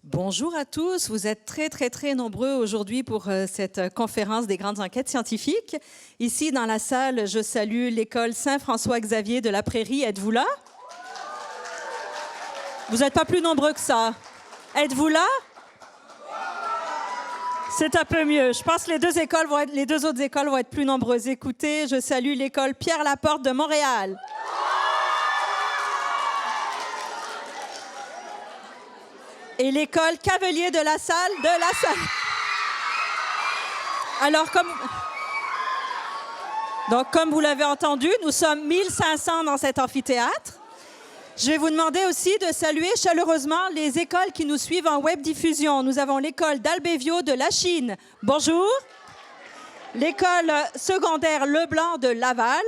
Bonjour à tous, vous êtes très nombreux aujourd'hui pour cette conférence des grandes enquêtes scientifiques. Ici dans la salle, je salue l'école Saint-François-Xavier de la Prairie. Êtes-vous là? Vous n'êtes pas plus nombreux que ça. Êtes-vous là? C'est un peu mieux. Je pense que les deux autres écoles vont être plus nombreuses. Écoutez, je salue l'école Pierre-Laporte de Montréal. Et l'école Cavelier de la Salle Alors, comme vous l'avez entendu, nous sommes 1500 dans cet amphithéâtre. Je vais vous demander aussi de saluer chaleureusement les écoles qui nous suivent en web diffusion. Nous avons l'école d'Albévio de Lachine. Bonjour. L'école secondaire Leblanc de Laval.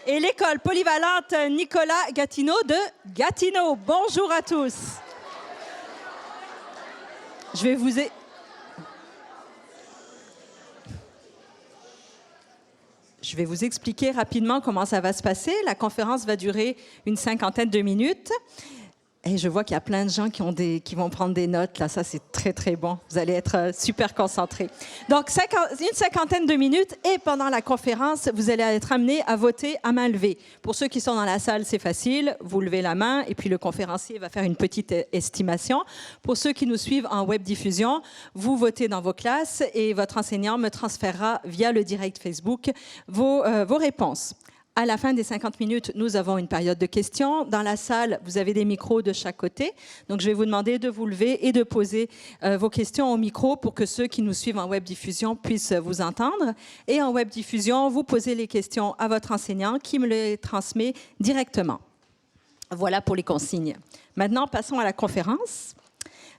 Et l'école polyvalente Nicolas Gatineau de Gatineau. Bonjour à tous. Je vais vous expliquer rapidement comment ça va se passer. La conférence va durer une 50aine de minutes. Et je vois qu'il y a plein de gens qui vont prendre des notes. Là, ça, c'est très bon. Vous allez être super concentrés. Donc, une 50aine de minutes. Et pendant la conférence, vous allez être amenés à voter à main levée. Pour ceux qui sont dans la salle, c'est facile. Vous levez la main et puis le conférencier va faire une petite estimation. Pour ceux qui nous suivent en web diffusion, vous votez dans vos classes et votre enseignant me transférera via le direct Facebook vos réponses. À la fin des 50 minutes, nous avons une période de questions. Dans la salle, vous avez des micros de chaque côté. Donc, je vais vous demander de vous lever et de poser vos questions au micro pour que ceux qui nous suivent en web diffusion puissent vous entendre. Et en web diffusion, vous posez les questions à votre enseignant qui me les transmet directement. Voilà pour les consignes. Maintenant, passons à la conférence.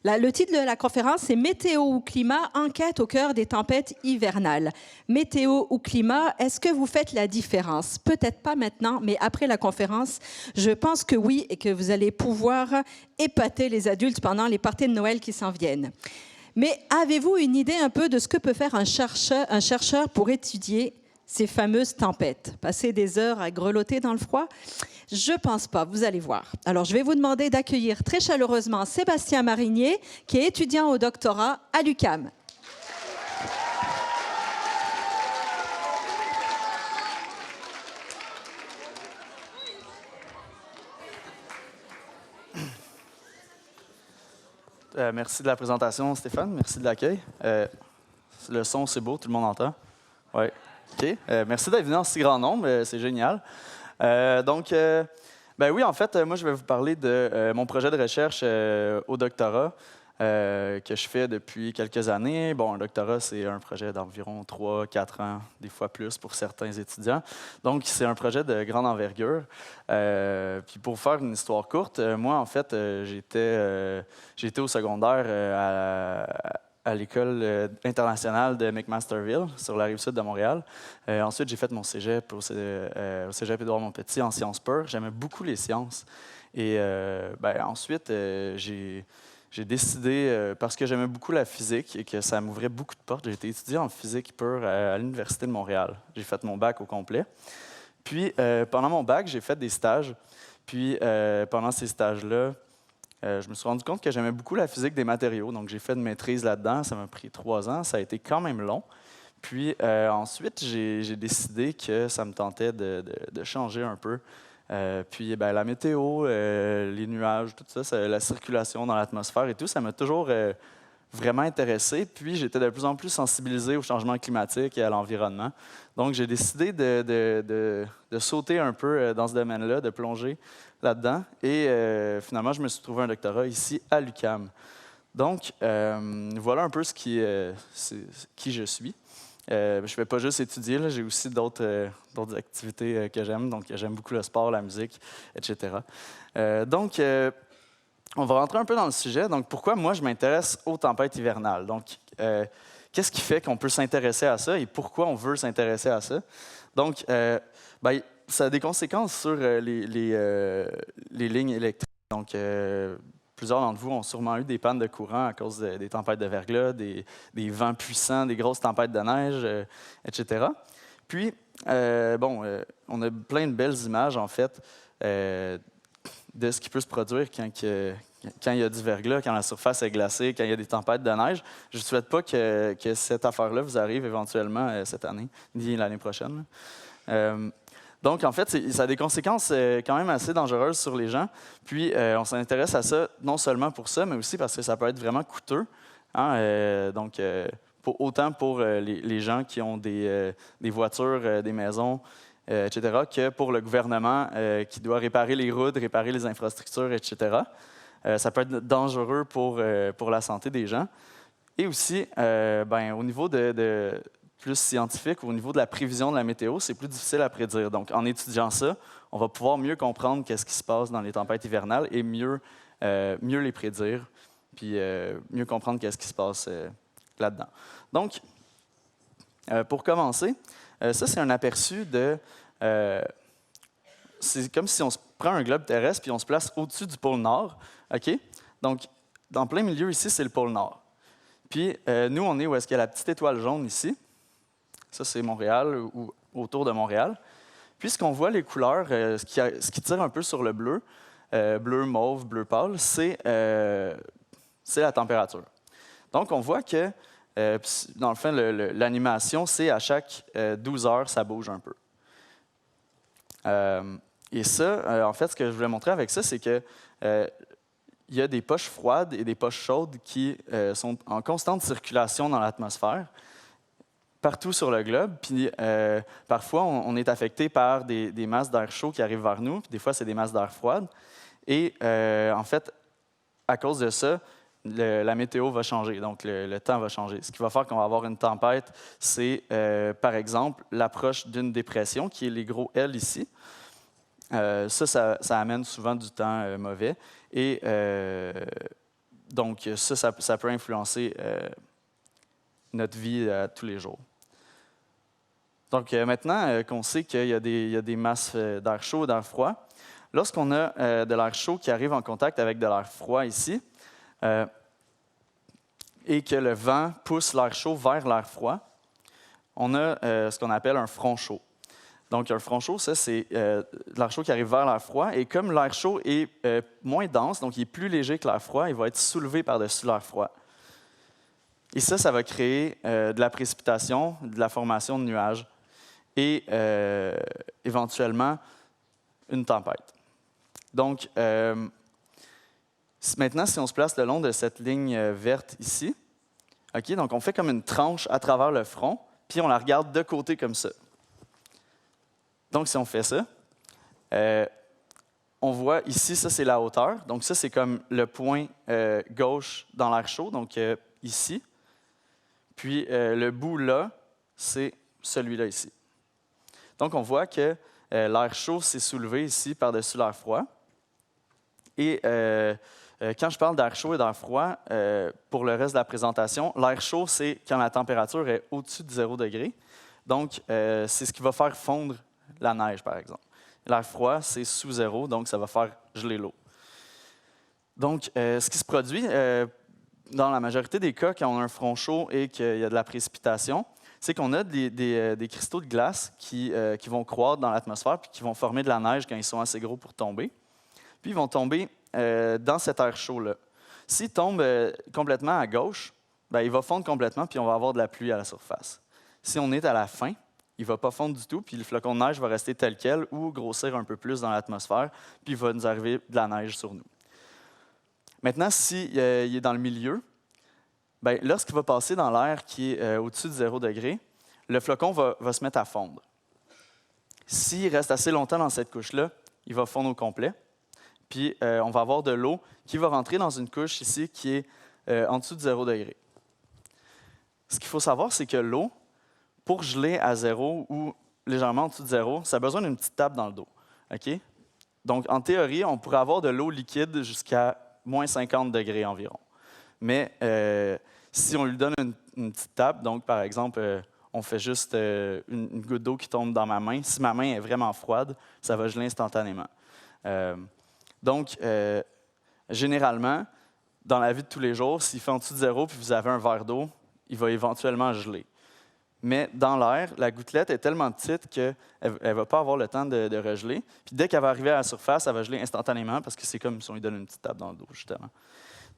Le titre de la conférence, c'est « Météo ou climat, enquête au cœur des tempêtes hivernales ». Météo ou climat, est-ce que vous faites la différence? Peut-être pas maintenant, mais après la conférence, je pense que oui, et que vous allez pouvoir épater les adultes pendant les parties de Noël qui s'en viennent. Mais avez-vous une idée un peu de ce que peut faire un chercheur pour étudier ces fameuses tempêtes? Passer des heures à grelotter dans le froid? Je pense pas, vous allez voir. Alors, je vais vous demander d'accueillir très chaleureusement Sébastien Marinier, qui est étudiant au doctorat à l'UQAM. Merci de la présentation, Stéphane. Merci de l'accueil. Le son, c'est beau, tout le monde entend? Oui. OK. Merci d'être venu en si grand nombre, c'est génial. Oui, en fait, moi, je vais vous parler de mon projet de recherche au doctorat que je fais depuis quelques années. Bon, un doctorat, c'est un projet d'environ 3-4 ans, des fois plus pour certains étudiants. Donc, c'est un projet de grande envergure. Puis pour faire une histoire courte, moi, en fait, j'étais au secondaire à l'école internationale de McMasterville, sur la rive sud de Montréal. Ensuite, j'ai fait mon cégep au cégep Édouard-Montpetit en sciences pures. J'aimais beaucoup les sciences. Et ensuite, j'ai décidé, parce que j'aimais beaucoup la physique et que ça m'ouvrait beaucoup de portes, j'ai été étudié en physique pure à l'Université de Montréal. J'ai fait mon bac au complet. Puis, pendant mon bac, j'ai fait des stages. Puis, pendant ces stages-là, je me suis rendu compte que j'aimais beaucoup la physique des matériaux. Donc, j'ai fait une maîtrise là-dedans. Ça m'a pris 3 ans. Ça a été quand même long. Puis, ensuite, j'ai décidé que ça me tentait de changer un peu. La météo, les nuages, tout ça, la circulation dans l'atmosphère et tout, ça m'a toujours vraiment intéressé. Puis, j'étais de plus en plus sensibilisé au changement climatique et à l'environnement. Donc, j'ai décidé de sauter un peu dans ce domaine-là, de plonger là-dedans. Et finalement, je me suis trouvé un doctorat ici à l'UQAM. Donc, voilà un peu qui je suis. Je ne fais pas juste étudier, là, j'ai aussi d'autres activités que j'aime. Donc, j'aime beaucoup le sport, la musique, etc. On va rentrer un peu dans le sujet. Donc, pourquoi moi, je m'intéresse aux tempêtes hivernales? Donc, qu'est-ce qui fait qu'on peut s'intéresser à ça et pourquoi on veut s'intéresser à ça? Donc, ça a des conséquences sur les lignes électriques. Donc, plusieurs d'entre vous ont sûrement eu des pannes de courant à cause des tempêtes de verglas, des vents puissants, des grosses tempêtes de neige, etc. Puis, on a plein de belles images, en fait, de ce qui peut se produire quand quand il y a du verglas, quand la surface est glacée, quand il y a des tempêtes de neige. Je ne souhaite pas que cette affaire-là vous arrive éventuellement cette année, ni l'année prochaine. Donc, en fait, ça a des conséquences quand même assez dangereuses sur les gens. Puis, on s'intéresse à ça non seulement pour ça, mais aussi parce que ça peut être vraiment coûteux. Hein? Donc, autant pour les gens qui ont des voitures, des maisons, etc., que pour le gouvernement qui doit réparer les routes, réparer les infrastructures, etc. Ça peut être dangereux pour la santé des gens. Et aussi, au niveau de plus scientifique, au niveau de la prévision de la météo, c'est plus difficile à prédire. Donc, en étudiant ça, on va pouvoir mieux comprendre qu'est-ce qui se passe dans les tempêtes hivernales et mieux les prédire, puis mieux comprendre qu'est-ce qui se passe là-dedans. Donc, pour commencer, ça, c'est un aperçu de... c'est comme si on se prend un globe terrestre puis on se place au-dessus du pôle Nord. OK? Donc, dans plein milieu ici, c'est le pôle Nord. Puis, nous, on est où est-ce qu'il y a la petite étoile jaune ici. Ça, c'est Montréal ou autour de Montréal. Puis, ce qu'on voit, les couleurs, ce qui tire un peu sur le bleu, bleu mauve, bleu pâle, c'est la température. Donc, on voit que, dans le fond, l'animation, c'est à chaque 12 heures, ça bouge un peu. Et ça, en fait, ce que je voulais montrer avec ça, c'est que il y a des poches froides et des poches chaudes qui sont en constante circulation dans l'atmosphère, partout sur le globe. Puis parfois, on est affecté par des masses d'air chaud qui arrivent vers nous, puis des fois, c'est des masses d'air froide. Et en fait, à cause de ça, la météo va changer, donc le temps va changer. Ce qui va faire qu'on va avoir une tempête, c'est, par exemple, l'approche d'une dépression, qui est les gros L ici. Ça amène souvent du temps mauvais. Et donc, ça peut influencer notre vie tous les jours. Donc, maintenant qu'on sait qu'il y a des masses d'air chaud et d'air froid, lorsqu'on a de l'air chaud qui arrive en contact avec de l'air froid ici, et que le vent pousse l'air chaud vers l'air froid, on a ce qu'on appelle un front chaud. Donc, un front chaud, ça, c'est l'air chaud qui arrive vers l'air froid. Et comme l'air chaud est moins dense, donc il est plus léger que l'air froid, il va être soulevé par-dessus l'air froid. Et ça va créer de la précipitation, de la formation de nuages et éventuellement une tempête. Donc, maintenant, si on se place le long de cette ligne verte ici, okay, donc on fait comme une tranche à travers le front, puis on la regarde de côté comme ça. Donc, si on fait ça, on voit ici, ça, c'est la hauteur. Donc, ça, c'est comme le point gauche dans l'air chaud, donc ici. Puis, le bout là, c'est celui-là ici. Donc, on voit que l'air chaud s'est soulevé ici par-dessus l'air froid. Et quand je parle d'air chaud et d'air froid, pour le reste de la présentation, l'air chaud, c'est quand la température est au-dessus de 0 degré. Donc, c'est ce qui va faire fondre la neige, par exemple. L'air froid, c'est sous 0, donc ça va faire geler l'eau. Donc, ce qui se produit dans la majorité des cas, quand on a un front chaud et qu'il y a de la précipitation, c'est qu'on a des cristaux de glace qui vont croître dans l'atmosphère puis qui vont former de la neige quand ils sont assez gros pour tomber. Puis, ils vont tomber dans cet air chaud-là. S'il tombe complètement à gauche, il va fondre complètement puis on va avoir de la pluie à la surface. Si on est à la fin, il ne va pas fondre du tout, puis le flocon de neige va rester tel quel ou grossir un peu plus dans l'atmosphère, puis il va nous arriver de la neige sur nous. Maintenant, s'il est dans le milieu, lorsqu'il va passer dans l'air qui est au-dessus de 0 degré, le flocon va se mettre à fondre. S'il reste assez longtemps dans cette couche-là, il va fondre au complet, puis on va avoir de l'eau qui va rentrer dans une couche ici qui est en dessous de 0 degré. Ce qu'il faut savoir, c'est que l'eau, pour geler à 0 ou légèrement en dessous de 0, ça a besoin d'une petite tape dans le dos. Okay? Donc, en théorie, on pourrait avoir de l'eau liquide jusqu'à moins 50 degrés environ. Mais si on lui donne une petite tape, donc par exemple, on fait juste une goutte d'eau qui tombe dans ma main, si ma main est vraiment froide, ça va geler instantanément. Donc, généralement, dans la vie de tous les jours, s'il fait en dessous de 0 puis vous avez un verre d'eau, il va éventuellement geler. mais dans l'air, la gouttelette est tellement petite qu'elle ne va pas avoir le temps de regeler. Puis dès qu'elle va arriver à la surface, elle va geler instantanément parce que c'est comme si on lui donne une petite tape dans le dos, justement.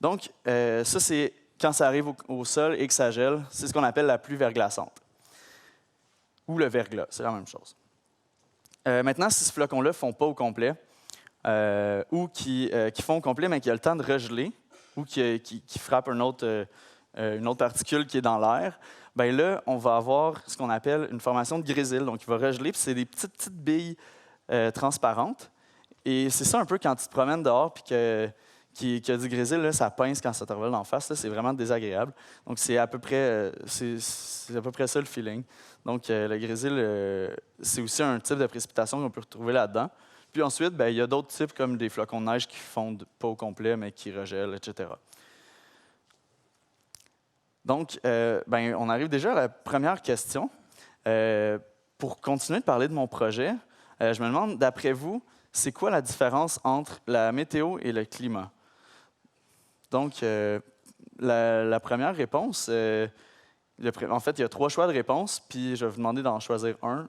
Donc, ça, c'est quand ça arrive au sol et que ça gèle, c'est ce qu'on appelle la pluie verglaçante. Ou le verglas, c'est la même chose. Maintenant, si ce flocon-là ne fond pas au complet, ou qui fond au complet, mais qui a le temps de regeler, ou qui frappe une autre particule qui est dans l'air, bien là, on va avoir ce qu'on appelle une formation de grésil. Donc, il va regeler, puis c'est des petites billes transparentes. Et c'est ça un peu quand tu te promènes dehors, puis qu'il y a du grésil, là, ça pince quand ça te revole en face. C'est vraiment désagréable. Donc, c'est à peu près ça le feeling. Donc, le grésil, c'est aussi un type de précipitation qu'on peut retrouver là-dedans. Puis ensuite, bien, il y a d'autres types comme des flocons de neige qui fondent pas au complet, mais qui regèlent, etc. Donc, ben, on arrive déjà à la première question. Pour continuer de parler de mon projet, je me demande, d'après vous, c'est quoi la différence entre la météo et le climat? Donc, la première réponse, en fait, il y a 3 choix de réponse, puis je vais vous demander d'en choisir un.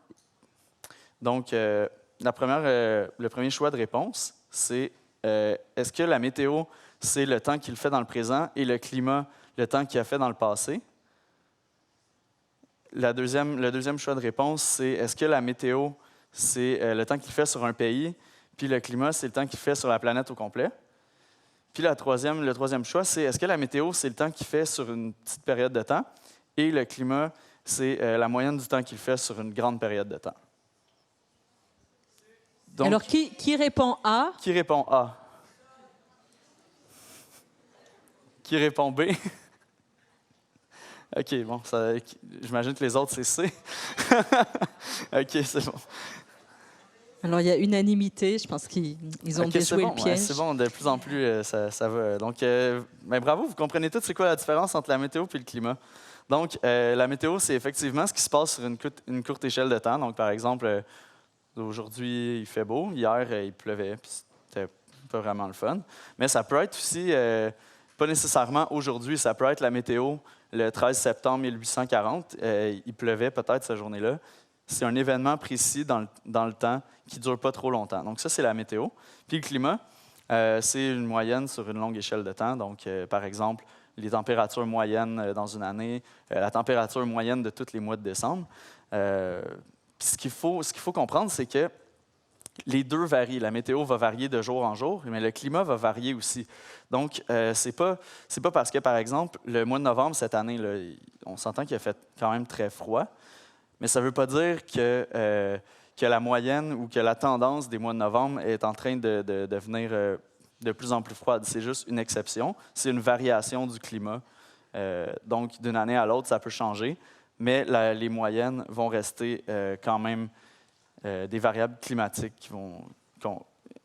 Donc, le premier choix de réponse, c'est est-ce que la météo, c'est le temps qu'il fait dans le présent et le climat, le temps qu'il a fait dans le passé? Le deuxième choix de réponse, c'est est-ce que la météo, c'est le temps qu'il fait sur un pays, puis le climat, c'est le temps qu'il fait sur la planète au complet? Puis le troisième choix, c'est est-ce que la météo, c'est le temps qu'il fait sur une petite période de temps, et le climat, c'est la moyenne du temps qu'il fait sur une grande période de temps? Donc, alors, qui répond A? Qui répond A? Qui répond B? OK, bon, j'imagine que les autres, c'est C. OK, c'est bon. Alors, il y a unanimité. Je pense qu'ils ont déjoué le piège. C'est bon, de plus en plus, ça va. Donc, ben, bravo, vous comprenez tous c'est quoi la différence entre la météo et le climat. Donc, la météo, c'est effectivement ce qui se passe sur une courte échelle de temps. Donc, par exemple, aujourd'hui, il fait beau. Hier, il pleuvait, puis c'était pas vraiment le fun. Mais ça peut être aussi, pas nécessairement aujourd'hui, ça peut être la météo le 13 septembre 1840. Il pleuvait peut-être cette journée-là. C'est un événement précis dans le temps qui ne dure pas trop longtemps. Donc ça, c'est la météo. Puis le climat, c'est une moyenne sur une longue échelle de temps. Donc, par exemple, les températures moyennes dans une année, la température moyenne de tous les mois de décembre. Puis ce qu'il faut comprendre, c'est que les deux varient. La météo va varier de jour en jour, mais le climat va varier aussi. Donc, c'est pas parce que, par exemple, le mois de novembre cette année, là, on s'entend qu'il a fait quand même très froid, mais ça ne veut pas dire que la moyenne ou que la tendance des mois de novembre est en train de devenir de plus en plus froide. C'est juste une exception. C'est une variation du climat. Donc, d'une année à l'autre, ça peut changer, mais les moyennes vont rester quand même des variables climatiques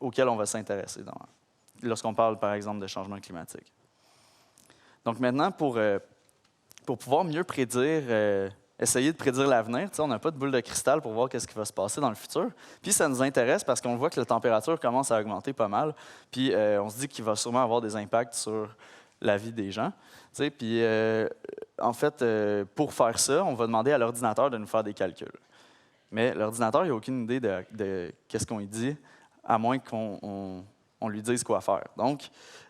auxquelles on va s'intéresser lorsqu'on parle, par exemple, de changement climatique. Donc maintenant, pour pouvoir mieux prédire, essayer de prédire l'avenir, on n'a pas de boule de cristal pour voir ce qui va se passer dans le futur. Puis ça nous intéresse parce qu'on voit que la température commence à augmenter pas mal. Puis on se dit qu'il va sûrement avoir des impacts sur la vie des gens. Puis en fait, pour faire ça, on va demander à l'ordinateur de nous faire des calculs. Mais l'ordinateur, il n'a aucune idée de qu'est-ce qu'on lui dit, à moins qu'on lui dise quoi faire. Donc,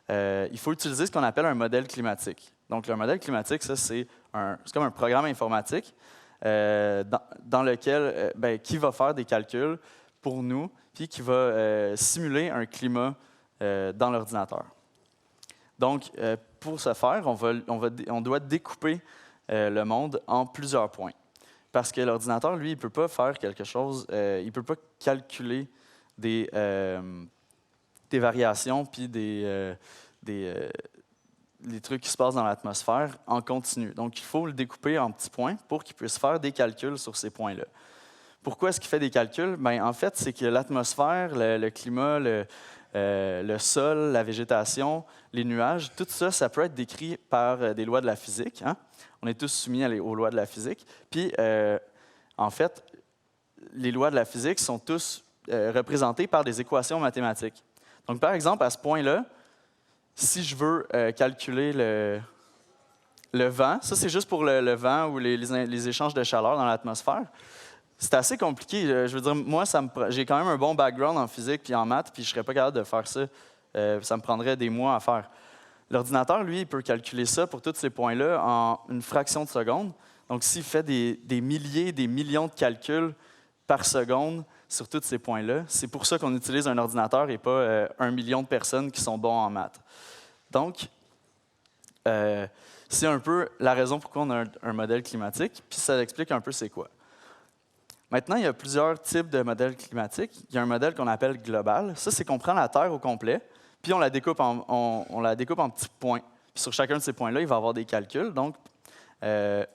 il faut utiliser ce qu'on appelle un modèle climatique. Donc, le modèle climatique, ça, c'est comme un programme informatique dans lequel, qui va faire des calculs pour nous, puis qui va simuler un climat dans l'ordinateur. Donc, pour ce faire, on doit découper le monde en plusieurs points. Parce que l'ordinateur, lui, il ne peut pas faire quelque chose, il ne peut pas calculer des variations puis des trucs qui se passent dans l'atmosphère en continu. Donc, il faut le découper en petits points pour qu'il puisse faire des calculs sur ces points-là. Pourquoi est-ce qu'il fait des calculs? Bien, en fait, c'est que l'atmosphère, le climat, le sol, la végétation, les nuages, tout ça, ça peut être décrit par des lois de la physique. Hein? On est tous soumis aux lois de la physique. Puis, en fait, les lois de la physique sont tous représentées par des équations mathématiques. Donc, par exemple, à ce point-là, si je veux calculer le vent, ça c'est juste pour le vent ou les échanges de chaleur dans l'atmosphère. C'est assez compliqué. Je veux dire, moi, j'ai quand même un bon background en physique puis en maths, puis je ne serais pas capable de faire ça. Ça me prendrait des mois à faire. L'ordinateur, lui, il peut calculer ça pour tous ces points-là en une fraction de seconde. Donc, s'il fait des milliers, des millions de calculs par seconde sur tous ces points-là, c'est pour ça qu'on utilise un ordinateur et pas 1 million de personnes qui sont bons en maths. Donc, c'est un peu la raison pourquoi on a un modèle climatique, puis ça explique un peu c'est quoi. Maintenant, il y a plusieurs types de modèles climatiques. Il y a un modèle qu'on appelle global. Ça, c'est qu'on prend la Terre au complet, puis on la découpe en petits points. Puis sur chacun de ces points-là, il va y avoir des calculs. Donc, il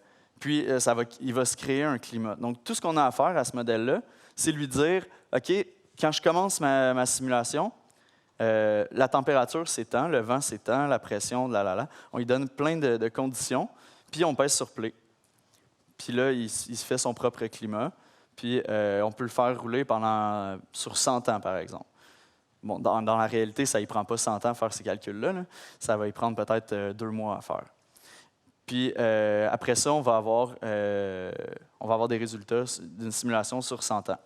va se créer un climat. Donc, tout ce qu'on a à faire à ce modèle-là, c'est lui dire, OK, quand je commence ma simulation, la température, c'est tant, le vent, c'est tant, la pression, On lui donne plein de conditions, puis on pèse sur play. Puis là, il se fait son propre climat. Puis on peut le faire rouler sur 100 ans, par exemple. Bon, dans la réalité, ça ne prend pas 100 ans à faire ces calculs-là. Là. Ça va y prendre peut-être 2 mois à faire. Puis après ça, on va avoir des résultats d'une simulation sur 100 ans.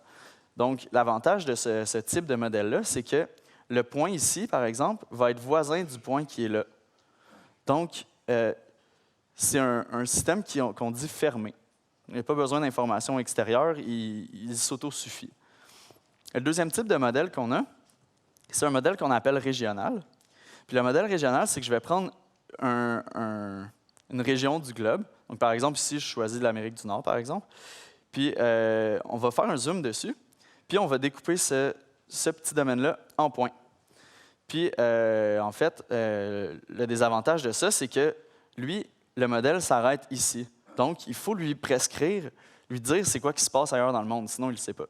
Donc, l'avantage de ce type de modèle-là, c'est que le point ici, par exemple, va être voisin du point qui est là. Donc, c'est un système qu'on dit fermé. Il n'y a pas besoin d'informations extérieures, il s'autosuffit. Le deuxième type de modèle qu'on a, c'est un modèle qu'on appelle régional. Puis le modèle régional, c'est que je vais prendre une région du globe. Donc, par exemple, ici, je choisis l'Amérique du Nord, par exemple. Puis, on va faire un zoom dessus. Puis, on va découper ce petit domaine-là en points. Puis, en fait, le désavantage de ça, c'est que lui, le modèle s'arrête ici. Donc, il faut lui prescrire, lui dire c'est quoi qui se passe ailleurs dans le monde, sinon il ne le sait pas.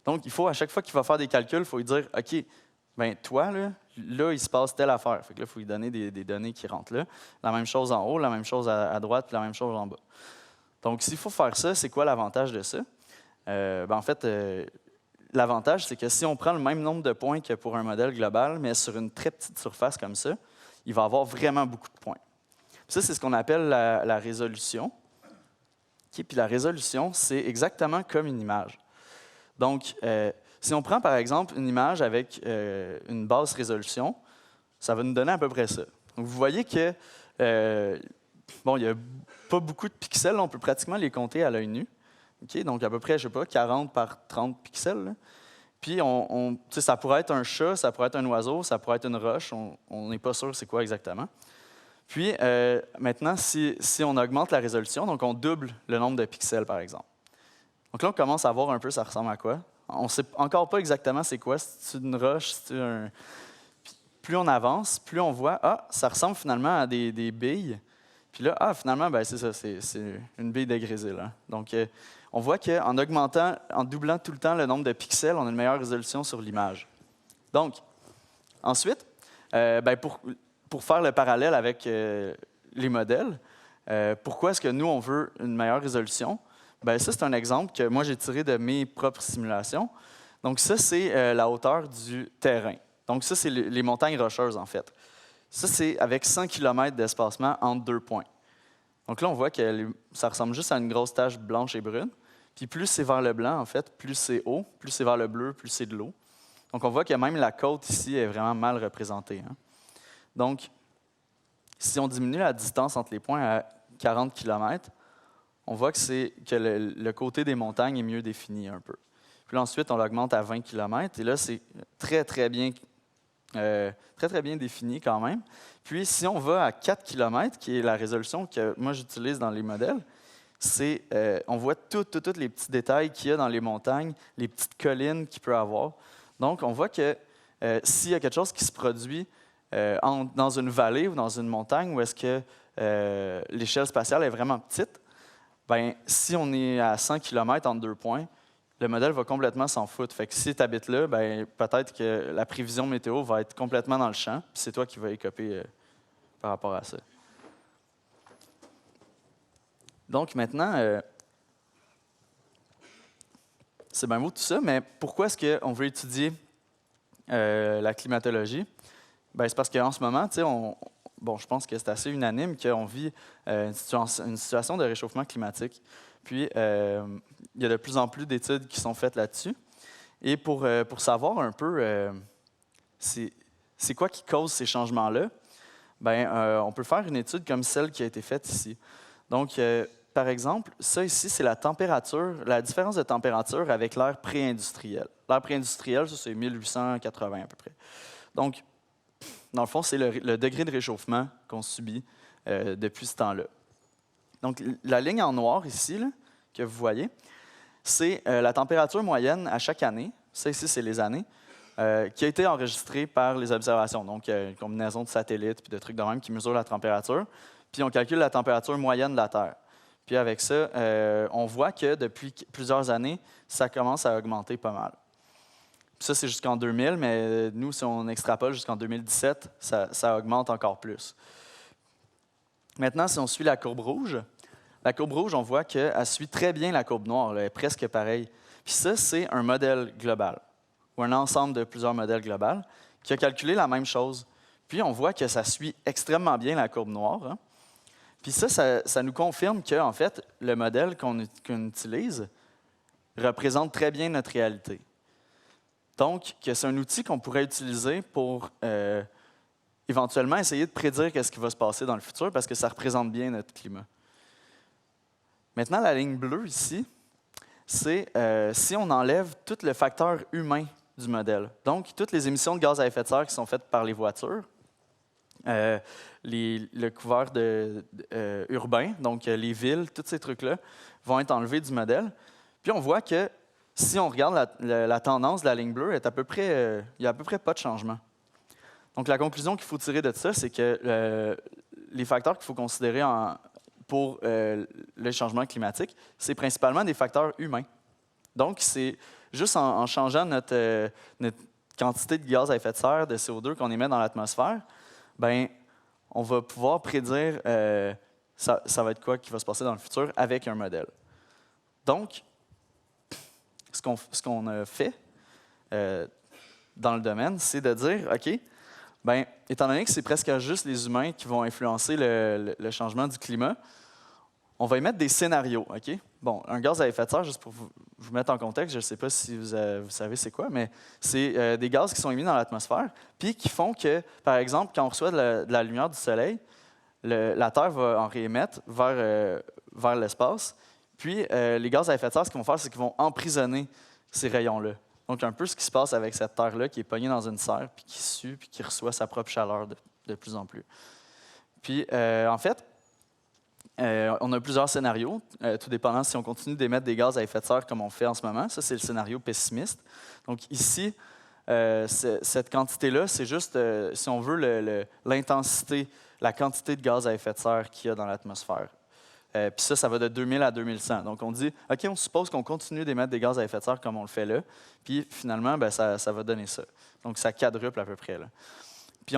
Donc, il faut, à chaque fois qu'il va faire des calculs, il faut lui dire, OK, bien, toi, là, il se passe telle affaire. Fait que là, il faut lui donner des données qui rentrent là. La même chose en haut, la même chose à droite, puis la même chose en bas. Donc, s'il faut faire ça, c'est quoi l'avantage de ça? En fait, l'avantage, c'est que si on prend le même nombre de points que pour un modèle global, mais sur une très petite surface comme ça, il va avoir vraiment beaucoup de points. Puis ça, c'est ce qu'on appelle la résolution. Okay? Puis la résolution, c'est exactement comme une image. Donc, si on prend par exemple une image avec une basse résolution, ça va nous donner à peu près ça. Donc, vous voyez que, il n'y a pas beaucoup de pixels, on peut pratiquement les compter à l'œil nu. Okay? Donc, à peu près, je ne sais pas, 40 par 30 pixels. Là. Puis, ça pourrait être un chat, ça pourrait être un oiseau, ça pourrait être une roche, on n'est pas sûr c'est quoi exactement. Puis, maintenant, si on augmente la résolution, donc on double le nombre de pixels, par exemple. Donc là, on commence à voir un peu ça ressemble à quoi. On ne sait encore pas exactement c'est quoi, si c'est une roche, si c'est un... Plus on avance, plus on voit, ça ressemble finalement à des billes. Puis là, finalement, c'est ça, c'est une bille de grésil. Hein. Donc, on voit qu'en doublant tout le temps le nombre de pixels, on a une meilleure résolution sur l'image. Donc, ensuite, pour faire le parallèle avec les modèles, pourquoi est-ce que nous, on veut une meilleure résolution? Ça, c'est un exemple que moi, j'ai tiré de mes propres simulations. Donc, ça, c'est la hauteur du terrain. Donc, ça, c'est les montagnes rocheuses, en fait. Ça, c'est avec 100 km d'espacement entre 2 points. Donc là, on voit que ça ressemble juste à une grosse tache blanche et brune. Puis plus c'est vers le blanc, en fait, plus c'est haut, plus c'est vers le bleu, plus c'est de l'eau. Donc, on voit que même la côte ici est vraiment mal représentée. Hein. Donc, si on diminue la distance entre les points à 40 km, on voit que le côté des montagnes est mieux défini un peu. Puis là, ensuite, on l'augmente à 20 km, et là, c'est très, très bien défini quand même. Puis, si on va à 4 km, qui est la résolution que moi, j'utilise dans les modèles, on voit tous les petits détails qu'il y a dans les montagnes, les petites collines qu'il peut y avoir. Donc, on voit que s'il y a quelque chose qui se produit dans une vallée ou dans une montagne où est-ce que l'échelle spatiale est vraiment petite, si on est à 100 km entre 2 points, le modèle va complètement s'en foutre. Fait que si tu habites là, peut-être que la prévision météo va être complètement dans le champ, puis c'est toi qui vas écoper par rapport à ça. Donc maintenant, c'est bien beau tout ça, mais pourquoi est-ce qu'on veut étudier la climatologie? C'est parce qu'en ce moment, bon, je pense que c'est assez unanime qu'on vit une situation de réchauffement climatique. Puis, il y a de plus en plus d'études qui sont faites là-dessus. Et pour savoir un peu c'est quoi qui cause ces changements-là, on peut faire une étude comme celle qui a été faite ici. Donc, par exemple, ça ici, c'est la température, la différence de température avec l'ère pré-industrielle. L'ère pré-industrielle, ça, c'est 1880 à peu près. Donc, dans le fond, c'est le degré de réchauffement qu'on subit depuis ce temps-là. Donc, la ligne en noir ici, là, que vous voyez, c'est la température moyenne à chaque année. Ça ici, c'est les années, qui a été enregistrée par les observations. Donc, une combinaison de satellites et de trucs de même qui mesurent la température. Puis, on calcule la température moyenne de la Terre. Puis, avec ça, on voit que depuis plusieurs années, ça commence à augmenter pas mal. Puis ça, c'est jusqu'en 2000, mais nous, si on extrapole jusqu'en 2017, ça augmente encore plus. Maintenant, si on suit la courbe rouge, on voit qu'elle suit très bien la courbe noire, elle est presque pareille. Puis ça, c'est un modèle global, ou un ensemble de plusieurs modèles globaux, qui a calculé la même chose. Puis on voit que ça suit extrêmement bien la courbe noire. Hein. Puis ça nous confirme que, en fait, le modèle qu'on utilise représente très bien notre réalité. Donc, que c'est un outil qu'on pourrait utiliser pour éventuellement essayer de prédire ce qui va se passer dans le futur, parce que ça représente bien notre climat. Maintenant, la ligne bleue ici, c'est si on enlève tout le facteur humain du modèle. Donc, toutes les émissions de gaz à effet de serre qui sont faites par les voitures, le couvert urbain, donc les villes, tous ces trucs-là, vont être enlevés du modèle. Puis on voit que si on regarde la tendance de la ligne bleue, il n'y a à peu près pas de changement. Donc la conclusion qu'il faut tirer de ça, c'est que les facteurs qu'il faut considérer pour le changement climatique, c'est principalement des facteurs humains. Donc, c'est juste en changeant notre quantité de gaz à effet de serre, de CO2 qu'on émet dans l'atmosphère, on va pouvoir prédire ça va être quoi qui va se passer dans le futur avec un modèle. Donc, ce qu'on a fait dans le domaine, c'est de dire, OK, étant donné que c'est presque juste les humains qui vont influencer le changement du climat, on va y mettre des scénarios. OK? Bon, un gaz à effet de serre, juste pour vous mettre en contexte, je ne sais pas si vous savez c'est quoi, mais c'est des gaz qui sont émis dans l'atmosphère, puis qui font que, par exemple, quand on reçoit de la lumière du soleil, la Terre va en réémettre vers l'espace, puis les gaz à effet de serre, ce qu'ils vont faire, c'est qu'ils vont emprisonner ces rayons-là. Donc, un peu ce qui se passe avec cette Terre-là qui est pognée dans une serre, puis qui sue, puis qui reçoit sa propre chaleur de plus en plus. Puis, en fait, on a plusieurs scénarios, tout dépendant si on continue d'émettre des gaz à effet de serre comme on fait en ce moment. Ça, c'est le scénario pessimiste. Donc ici, cette quantité-là, c'est juste, si on veut, l'intensité, la quantité de gaz à effet de serre qu'il y a dans l'atmosphère. Puis ça va de 2000 à 2100. Donc on dit, OK, on suppose qu'on continue d'émettre des gaz à effet de serre comme on le fait là, puis finalement, ça va donner ça. Donc ça quadruple à peu près, là. Puis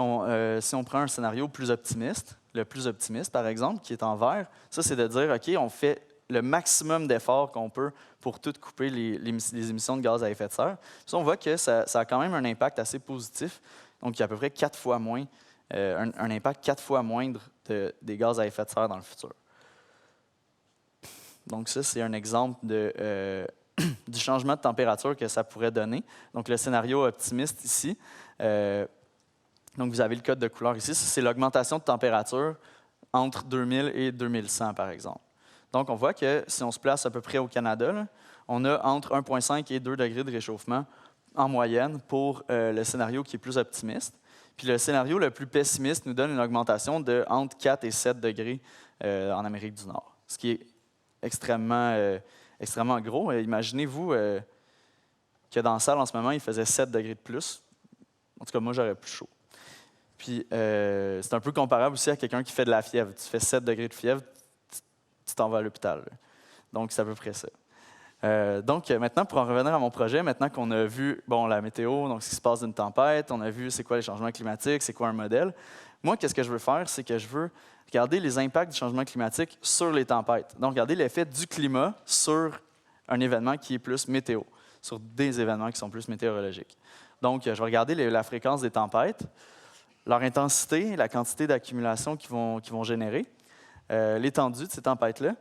si on prend un scénario plus optimiste, le plus optimiste, par exemple, qui est en vert, ça, c'est de dire, OK, on fait le maximum d'efforts qu'on peut pour tout couper les émissions de gaz à effet de serre. Puis on voit que ça a quand même un impact assez positif. Donc, il y a à peu près 4 fois moins, un impact 4 fois moindre des gaz à effet de serre dans le futur. Donc, ça, c'est un exemple du changement de température que ça pourrait donner. Donc, le scénario optimiste ici, donc, vous avez le code de couleur ici. C'est l'augmentation de température entre 2000 et 2100, par exemple. Donc, on voit que si on se place à peu près au Canada, là, on a entre 1,5 et 2 degrés de réchauffement en moyenne pour le scénario qui est plus optimiste. Puis le scénario le plus pessimiste nous donne une augmentation de entre 4 et 7 degrés en Amérique du Nord, ce qui est extrêmement gros. Imaginez-vous que dans la salle, en ce moment, il faisait 7 degrés de plus. En tout cas, moi, j'aurais plus chaud. Puis, c'est un peu comparable aussi à quelqu'un qui fait de la fièvre. Tu fais 7 degrés de fièvre, tu t'en vas à l'hôpital. Donc, c'est à peu près ça. Donc, maintenant, pour en revenir à mon projet, maintenant qu'on a vu la météo, donc ce qui se passe d'une tempête, on a vu c'est quoi les changements climatiques, c'est quoi un modèle. Moi, qu'est-ce que je veux faire? C'est que je veux regarder les impacts du changement climatique sur les tempêtes. Donc, regarder l'effet du climat sur un événement qui est plus météo, sur des événements qui sont plus météorologiques. Donc, je vais regarder la fréquence des tempêtes. leur intensité, la quantité d'accumulation qu'ils vont générer, l'étendue de ces tempêtes-là.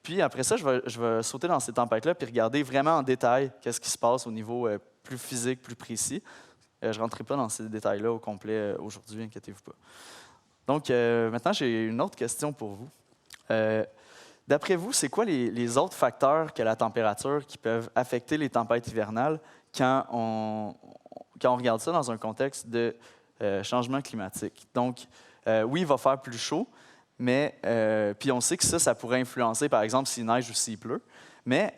Puis après ça, je vais sauter dans ces tempêtes-là puis regarder vraiment en détail qu'est-ce qui se passe au niveau plus physique, plus précis. Je ne rentrerai pas dans ces détails-là au complet aujourd'hui, inquiétez-vous pas. Donc, maintenant, j'ai une autre question pour vous. D'après vous, c'est quoi les autres facteurs que la température qui peuvent affecter les tempêtes hivernales quand on regarde ça dans un contexte de changement climatique? Donc, oui, il va faire plus chaud, mais puis on sait que ça pourrait influencer, par exemple, s'il neige ou s'il pleut. Mais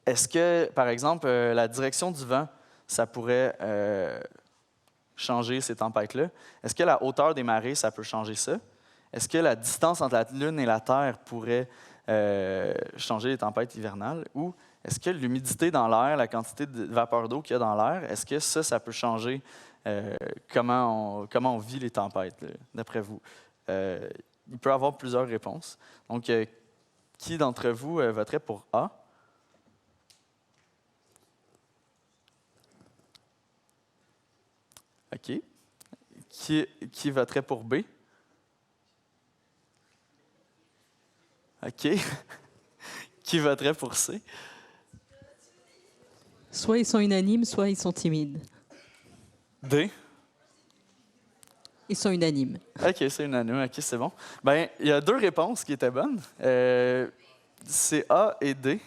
est-ce que, par exemple, la direction du vent, ça pourrait changer ces tempêtes-là? Est-ce que la hauteur des marées, ça peut changer ça? Est-ce que la distance entre la Lune et la Terre pourrait changer les tempêtes hivernales? Ou est-ce que l'humidité dans l'air, la quantité de vapeur d'eau qu'il y a dans l'air, est-ce que ça peut changer comment on vit les tempêtes, d'après vous? Il peut y avoir plusieurs réponses. Donc, qui d'entre vous voterait pour A? OK. Qui voterait pour B? OK. Qui voterait pour C? Soit ils sont unanimes, soit ils sont timides. D? Ils sont unanimes. OK, c'est unanime. OK, c'est bon. Bien, il y a 2 réponses qui étaient bonnes. C'est A et D.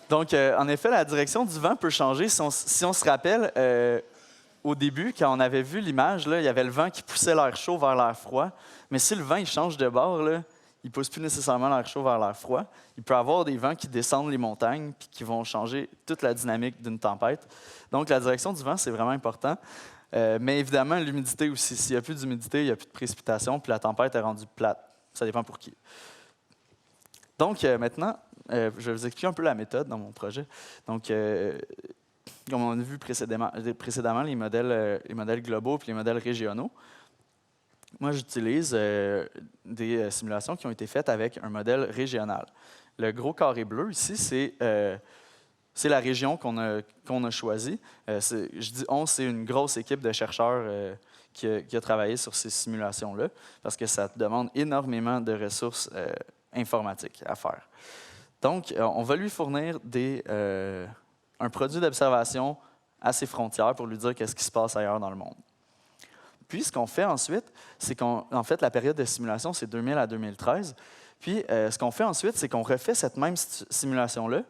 Donc, en effet, la direction du vent peut changer. Si on se rappelle, au début, quand on avait vu l'image, là, il y avait le vent qui poussait l'air chaud vers l'air froid. Mais si le vent il change de bord, là, il ne pousse plus nécessairement l'air chaud vers l'air froid. Il peut y avoir des vents qui descendent les montagnes et qui vont changer toute la dynamique d'une tempête. Donc, la direction du vent, c'est vraiment important. Mais évidemment, l'humidité aussi. S'il n'y a plus d'humidité, il n'y a plus de précipitation, puis la tempête est rendue plate. Ça dépend pour qui. Donc, maintenant, je vais vous expliquer un peu la méthode dans mon projet. Donc, comme on a vu précédemment les modèles globaux et les modèles régionaux, moi, j'utilise des simulations qui ont été faites avec un modèle régional. Le gros carré bleu ici, c'est la région qu'on a choisie. Je dis on, c'est une grosse équipe de chercheurs qui a travaillé sur ces simulations-là, parce que ça demande énormément de ressources informatiques à faire. Donc, on va lui fournir un produit d'observation à ses frontières pour lui dire qu'est-ce qui se passe ailleurs dans le monde. Puis, ce qu'on fait ensuite, c'est qu'en fait, la période de simulation, c'est 2000 à 2013. Puis, ce qu'on fait ensuite, c'est qu'on refait cette même simulation-là,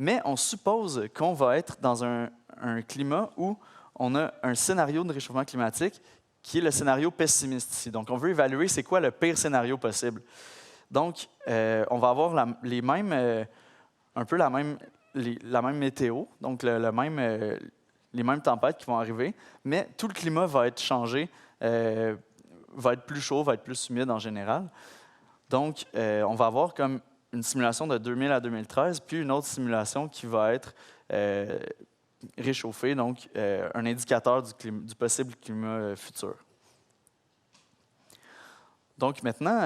mais on suppose qu'on va être dans un climat où on a un scénario de réchauffement climatique qui est le scénario pessimiste ici. Donc, on veut évaluer c'est quoi le pire scénario possible. Donc, on va avoir un peu la même météo, donc les mêmes tempêtes qui vont arriver, mais tout le climat va être changé, va être plus chaud, va être plus humide en général. Donc, on va avoir comme une simulation de 2000 à 2013, puis une autre simulation qui va être réchauffée, donc un indicateur du possible climat futur. Donc maintenant,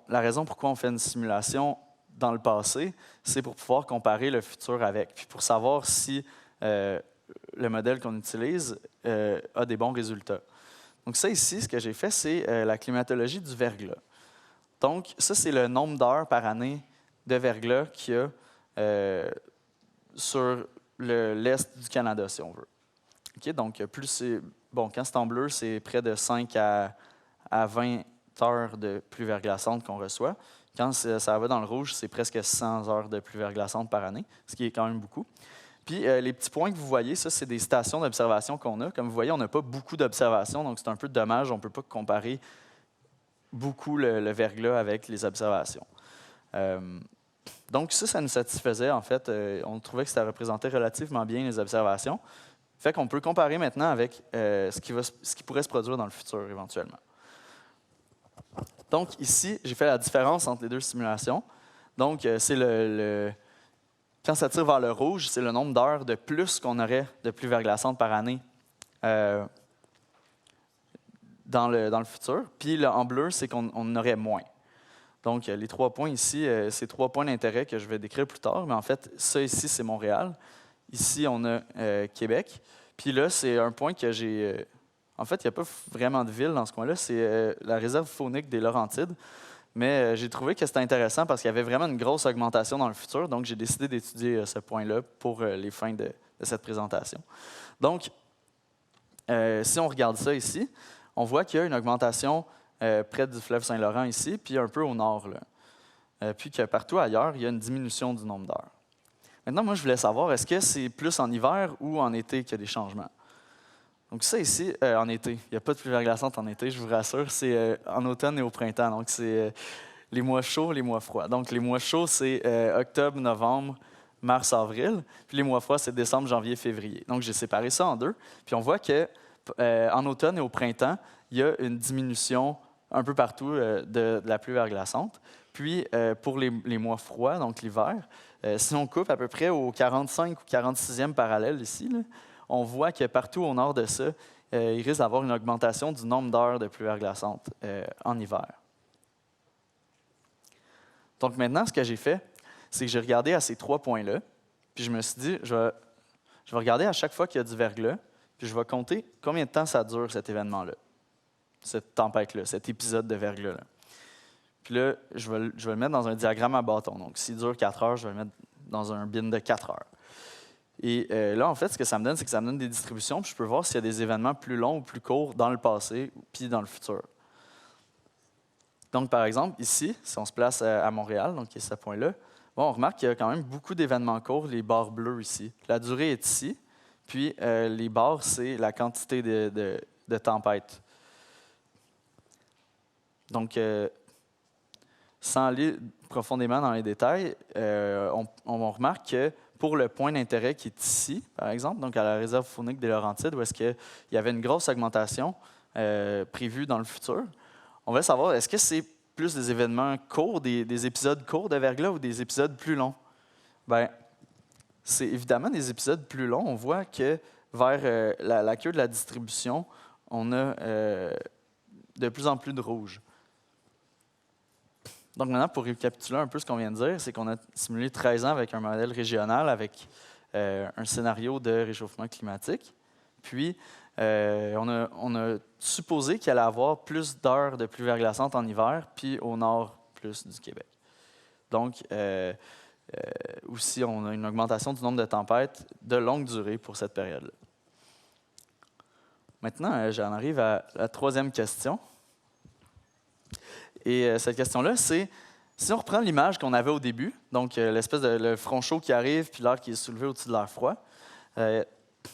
la raison pourquoi on fait une simulation dans le passé, c'est pour pouvoir comparer le futur avec, puis pour savoir si le modèle qu'on utilise a des bons résultats. Donc ça ici, ce que j'ai fait, c'est la climatologie du verglas. Donc ça, c'est le nombre d'heures par année de verglas qu'il y a sur l'est du Canada, si on veut. Okay? Donc quand c'est en bleu, c'est près de 5 à 20 heures de pluie verglaçante qu'on reçoit. Quand ça va dans le rouge, c'est presque 100 heures de pluie verglaçante par année, ce qui est quand même beaucoup. Puis les petits points que vous voyez, ça, c'est des stations d'observation qu'on a. Comme vous voyez, on n'a pas beaucoup d'observations, donc c'est un peu dommage. On ne peut pas comparer beaucoup le verglas avec les observations. Donc ça nous satisfaisait, en fait. On trouvait que ça représentait relativement bien les observations. Fait qu'on peut comparer maintenant avec ce qui pourrait se produire dans le futur, éventuellement. Donc ici, j'ai fait la différence entre les deux simulations. Donc, c'est quand ça tire vers le rouge, c'est le nombre d'heures de plus qu'on aurait de pluie verglaçante par année dans le futur. Puis en bleu, c'est qu'on en aurait moins. Donc, les 3 points ici, c'est 3 points d'intérêt que je vais décrire plus tard. Mais en fait, ça ici, c'est Montréal. Ici, on a Québec. Puis là, c'est un point que j'ai... en fait, il n'y a pas vraiment de ville dans ce coin-là. C'est la réserve faunique des Laurentides. Mais j'ai trouvé que c'était intéressant parce qu'il y avait vraiment une grosse augmentation dans le futur. Donc, j'ai décidé d'étudier ce point-là pour les fins de cette présentation. Donc, si on regarde ça ici, on voit qu'il y a une augmentation près du fleuve Saint-Laurent ici, puis un peu au nord, là. Puis que partout ailleurs, il y a une diminution du nombre d'heures. Maintenant, moi, je voulais savoir, est-ce que c'est plus en hiver ou en été qu'il y a des changements? Donc ça ici, en été, il n'y a pas de pluie verglaçante en été, je vous rassure, c'est en automne et au printemps. Donc c'est les mois chauds, les mois froids. Donc les mois chauds, c'est octobre, novembre, mars, avril. Puis les mois froids, c'est décembre, janvier, février. Donc j'ai séparé ça en deux. Puis on voit que en automne et au printemps, il y a une diminution un peu partout de la pluie verglaçante. Puis pour les mois froids, donc l'hiver, si on coupe à peu près au 45 ou 46e parallèle ici, là, on voit que partout au nord de ça, il risque d'avoir une augmentation du nombre d'heures de pluie verglaçante en hiver. Donc maintenant, ce que j'ai fait, c'est que j'ai regardé à ces 3 points-là, puis je me suis dit, je vais regarder à chaque fois qu'il y a du verglas, puis je vais compter combien de temps ça dure, cet événement-là, cette tempête-là, cet épisode de verglas-là. Puis là, je vais le mettre dans un diagramme à bâton. Donc, s'il dure 4 heures, je vais le mettre dans un bin de 4 heures. Et là, en fait, ce que ça me donne, c'est que ça me donne des distributions, puis je peux voir s'il y a des événements plus longs ou plus courts dans le passé, puis dans le futur. Donc, par exemple, ici, si on se place à Montréal, donc à ce point-là, bon, on remarque qu'il y a quand même beaucoup d'événements courts, les barres bleues ici. La durée est ici, puis les barres, c'est la quantité de tempêtes. Donc, sans aller profondément dans les détails, on remarque que pour le point d'intérêt qui est ici, par exemple, donc à la réserve faunique des Laurentides, où est-ce qu'il y avait une grosse augmentation prévue dans le futur, on va savoir, est-ce que c'est plus des événements courts, des épisodes courts de verglas ou des épisodes plus longs? Bien, c'est évidemment des épisodes plus longs. On voit que vers la queue de la distribution, on a de plus en plus de rouge. Donc maintenant, pour récapituler un peu ce qu'on vient de dire, c'est qu'on a simulé 13 ans avec un modèle régional avec un scénario de réchauffement climatique. Puis, on a supposé qu'il allait y avoir plus d'heures de pluie verglaçante en hiver, puis au nord, plus du Québec. Donc, aussi, on a une augmentation du nombre de tempêtes de longue durée pour cette période-là. Maintenant, j'en arrive à la 3e question. Et cette question-là, c'est, si on reprend l'image qu'on avait au début, donc l'espèce de le front chaud qui arrive puis l'air qui est soulevé au-dessus de l'air froid,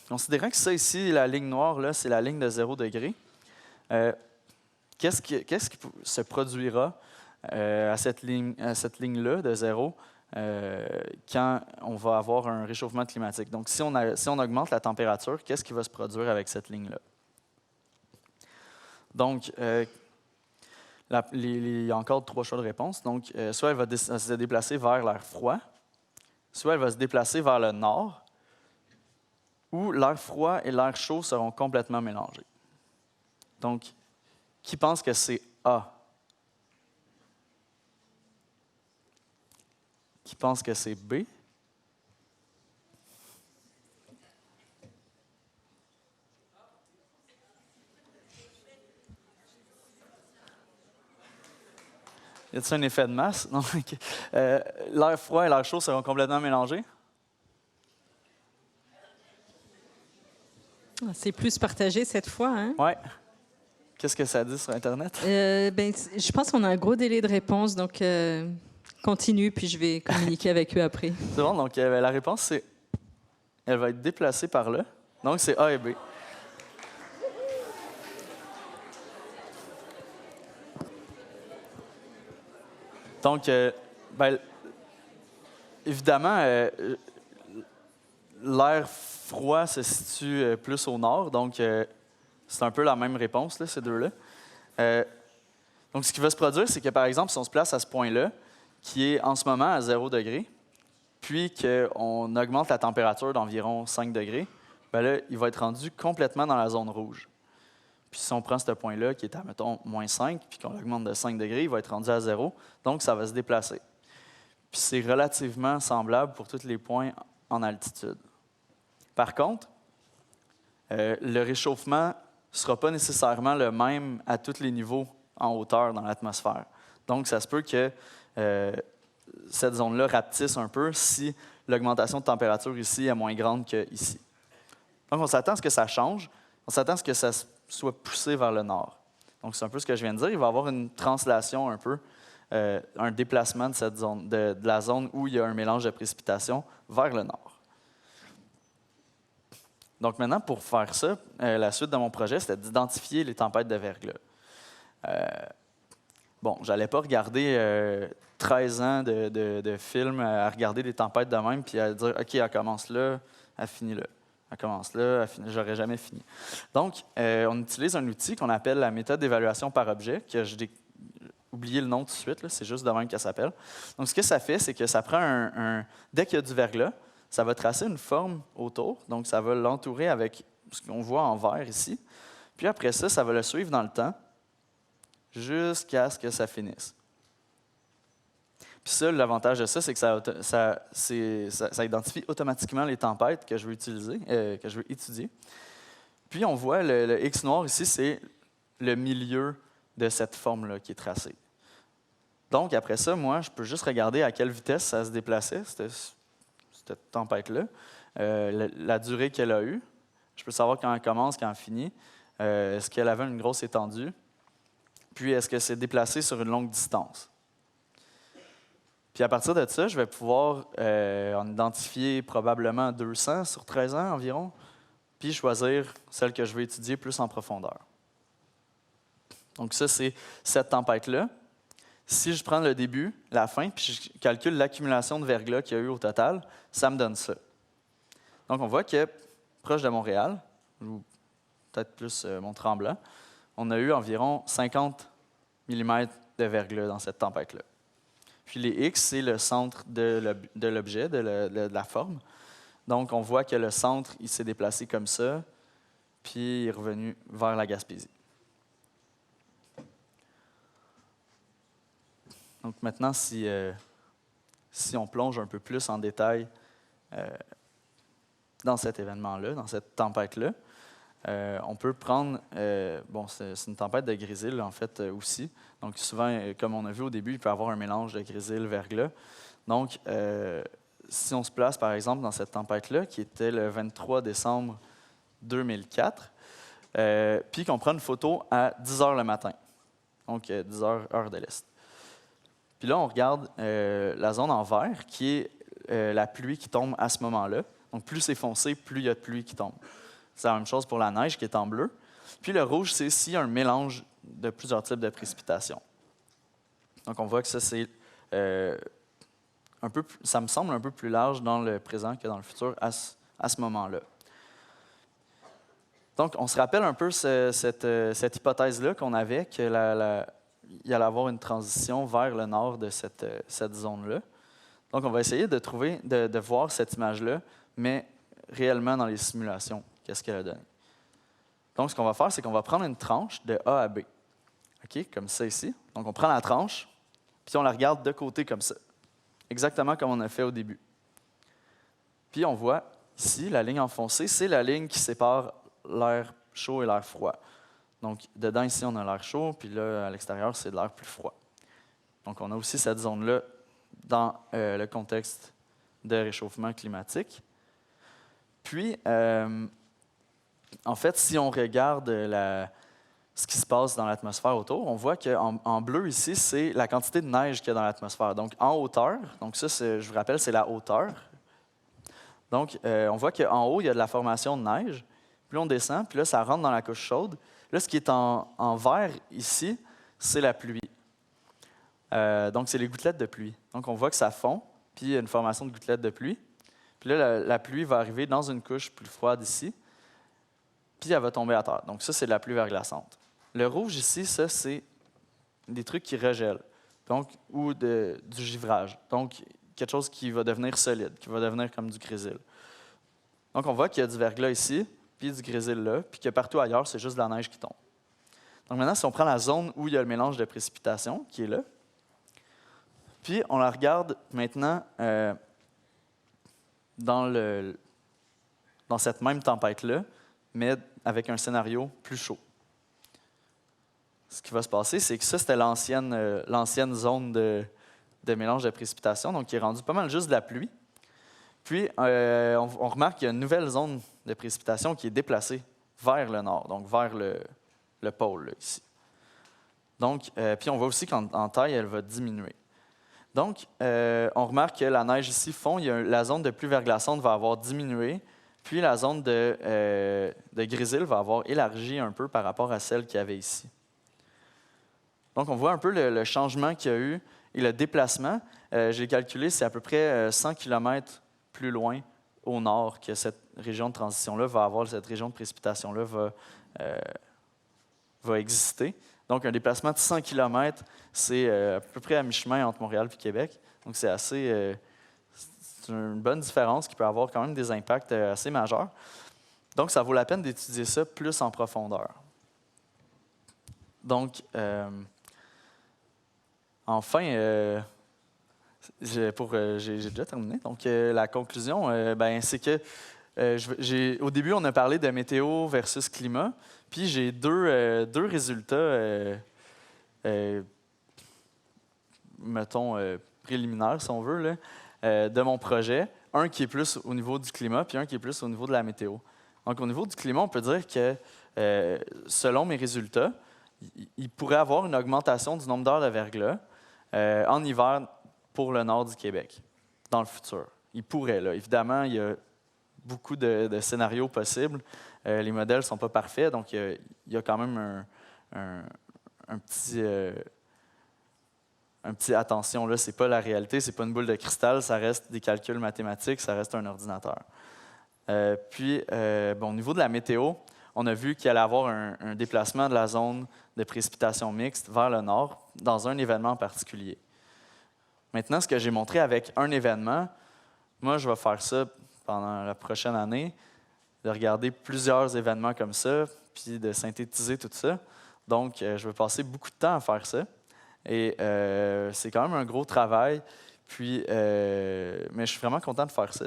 considérant que ça ici, la ligne noire, là, c'est la ligne de 0 degré, qu'est-ce qui se produira à cette ligne-là de 0 quand on va avoir un réchauffement climatique? Donc, si on augmente la température, qu'est-ce qui va se produire avec cette ligne-là? Donc, il y a encore 3 choix de réponse. Donc, soit elle va se déplacer vers l'air froid, soit elle va se déplacer vers le nord, ou l'air froid et l'air chaud seront complètement mélangés. Donc, qui pense que c'est A? Qui pense que c'est B? Y a-t-il un effet de masse? Non. Okay. L'air froid et l'air chaud seront complètement mélangés? C'est plus partagé cette fois, hein? Oui. Qu'est-ce que ça dit sur Internet? Je pense qu'on a un gros délai de réponse, donc continue, puis je vais communiquer avec eux après. C'est bon, donc la réponse, c'est... Elle va être déplacée par là. Donc, c'est A et B. Donc, évidemment, l'air froid se situe plus au nord, donc c'est un peu la même réponse, là, ces deux-là. Donc, ce qui va se produire, c'est que, par exemple, si on se place à ce point-là, qui est en ce moment à 0 degré, puis qu'on augmente la température d'environ 5 degrés, bien là, il va être rendu complètement dans la zone rouge. Puis si on prend ce point-là, qui est à, mettons, moins 5, puis qu'on l'augmente de 5 degrés, il va être rendu à 0, donc ça va se déplacer. Puis c'est relativement semblable pour tous les points en altitude. Par contre, le réchauffement ne sera pas nécessairement le même à tous les niveaux en hauteur dans l'atmosphère. Donc, ça se peut que cette zone-là rapetisse un peu si l'augmentation de température ici est moins grande qu'ici. Donc, on s'attend à ce que ça change. On s'attend à ce que ça soit poussé vers le nord. Donc, c'est un peu ce que je viens de dire. Il va y avoir une translation un peu, un déplacement de cette zone, de la zone où il y a un mélange de précipitations vers le nord. Donc, maintenant, pour faire ça, la suite de mon projet, c'était d'identifier les tempêtes de verglas. Bon, je n'allais pas regarder 13 ans de films à regarder des tempêtes de même puis à dire « OK, elle commence là, elle finit là. Elle commence là, elle finit. J'aurais jamais fini. » Donc, on utilise un outil qu'on appelle la méthode d'évaluation par objet, que j'ai oublié le nom tout de suite, là, c'est juste de même qu'elle s'appelle. Donc, ce que ça fait, c'est que ça prend dès qu'il y a du verglas, ça va tracer une forme autour, donc ça va l'entourer avec ce qu'on voit en vert ici. Puis après ça, ça va le suivre dans le temps jusqu'à ce que ça finisse. Puis ça, l'avantage de ça, c'est que ça identifie automatiquement les tempêtes que je veux utiliser, que je veux étudier. Puis on voit le X noir ici, c'est le milieu de cette forme-là qui est tracée. Donc après ça, moi, je peux juste regarder à quelle vitesse ça se déplaçait, cette tempête-là, la durée qu'elle a eue. Je peux savoir quand elle commence, quand elle finit. Est-ce qu'elle avait une grosse étendue? Puis est-ce que c'est déplacé sur une longue distance? Puis à partir de ça, je vais pouvoir en identifier probablement 200 sur 13 ans environ, puis choisir celle que je veux étudier plus en profondeur. Donc ça, c'est cette tempête-là. Si je prends le début, la fin, puis je calcule l'accumulation de verglas qu'il y a eu au total, ça me donne ça. Donc on voit que proche de Montréal, ou peut-être plus Mont-Tremblant, on a eu environ 50 mm de verglas dans cette tempête-là. Puis les X, c'est le centre de l'objet, de la forme. Donc, on voit que le centre, il s'est déplacé comme ça, puis il est revenu vers la Gaspésie. Donc maintenant, si on plonge un peu plus en détail dans cet événement-là, dans cette tempête-là, on peut prendre, c'est une tempête de grésil en fait aussi. Donc souvent, comme on a vu au début, il peut y avoir un mélange de grésil, verglas. Donc, si on se place par exemple dans cette tempête-là, qui était le 23 décembre 2004, puis qu'on prend une photo à 10 heures le matin, donc 10 heures, heure de l'Est. Puis là, on regarde la zone en vert, qui est la pluie qui tombe à ce moment-là. Donc, plus c'est foncé, plus il y a de pluie qui tombe. C'est la même chose pour la neige qui est en bleu. Puis le rouge, c'est ici un mélange de plusieurs types de précipitations. Donc, on voit que ça, c'est ça me semble un peu plus large dans le présent que dans le futur à ce moment-là. Donc, on se rappelle un peu cette hypothèse-là qu'on avait, qu'il allait y avoir une transition vers le nord de cette zone-là. Donc, on va essayer de voir cette image-là, mais réellement dans les simulations. Qu'est-ce qu'elle a donné? Donc, ce qu'on va faire, c'est qu'on va prendre une tranche de A à B. OK? Comme ça ici. Donc, on prend la tranche, puis on la regarde de côté comme ça. Exactement comme on a fait au début. Puis, on voit ici, la ligne enfoncée, c'est la ligne qui sépare l'air chaud et l'air froid. Donc, dedans, ici, on a l'air chaud, puis là, à l'extérieur, c'est de l'air plus froid. Donc, on a aussi cette zone-là dans le contexte de réchauffement climatique. Puis, en fait, si on regarde ce qui se passe dans l'atmosphère autour, on voit qu'en bleu ici, c'est la quantité de neige qu'il y a dans l'atmosphère. Donc, en hauteur, donc ça, je vous rappelle, c'est la hauteur. Donc, on voit qu'en haut, il y a de la formation de neige. Puis on descend, puis là, ça rentre dans la couche chaude. Là, ce qui est en vert ici, c'est la pluie. Donc, c'est les gouttelettes de pluie. Donc, on voit que ça fond, puis il y a une formation de gouttelettes de pluie. Puis là, la pluie va arriver dans une couche plus froide ici, puis elle va tomber à terre. Donc ça, c'est de la pluie verglaçante. Le rouge ici, ça, c'est des trucs qui regèlent, donc, ou du givrage. Donc, quelque chose qui va devenir solide, qui va devenir comme du grésil. Donc, on voit qu'il y a du verglas ici, puis du grésil là, puis que partout ailleurs, c'est juste de la neige qui tombe. Donc maintenant, si on prend la zone où il y a le mélange de précipitations, qui est là, puis on la regarde maintenant dans cette même tempête-là, mais avec un scénario plus chaud. Ce qui va se passer, c'est que ça, c'était l'ancienne zone de mélange de précipitations, donc qui est rendue pas mal juste de la pluie. Puis, on remarque qu'il y a une nouvelle zone de précipitation qui est déplacée vers le nord, donc vers le pôle, là, ici. Donc, puis on voit aussi qu'en taille, elle va diminuer. Donc, on remarque que la neige ici fond, la zone de pluie verglaçante va avoir diminué, puis la zone de grésil va avoir élargi un peu par rapport à celle qu'il y avait ici. Donc, on voit un peu le changement qu'il y a eu et le déplacement. J'ai calculé, c'est à peu près 100 km plus loin au nord que cette région de transition-là va avoir, cette région de précipitation-là va exister. Donc, un déplacement de 100 km, c'est à peu près à mi-chemin entre Montréal et Québec. Donc, c'est c'est une bonne différence qui peut avoir quand même des impacts assez majeurs. Donc, ça vaut la peine d'étudier ça plus en profondeur. Donc, enfin, j'ai déjà terminé. Donc, la conclusion, c'est que au début, on a parlé de météo versus climat. Puis, j'ai deux résultats, mettons, préliminaires, si on veut, là, de mon projet. Un qui est plus au niveau du climat, puis un qui est plus au niveau de la météo. Donc, au niveau du climat, on peut dire que, selon mes résultats, il pourrait y avoir une augmentation du nombre d'heures de verglas en hiver pour le nord du Québec, dans le futur. Il pourrait, là. Évidemment, il y a beaucoup de scénarios possibles. Les modèles ne sont pas parfaits, donc il y a quand même un petit attention, là, ce n'est pas la réalité, ce n'est pas une boule de cristal, ça reste des calculs mathématiques, ça reste un ordinateur. Au niveau de la météo, on a vu qu'il allait y avoir un déplacement de la zone de précipitation mixte vers le nord dans un événement en particulier. Maintenant, ce que j'ai montré avec un événement, moi, je vais faire ça pendant la prochaine année, de regarder plusieurs événements comme ça, puis de synthétiser tout ça. Donc, je vais passer beaucoup de temps à faire ça. Et c'est quand même un gros travail. Puis, mais je suis vraiment content de faire ça.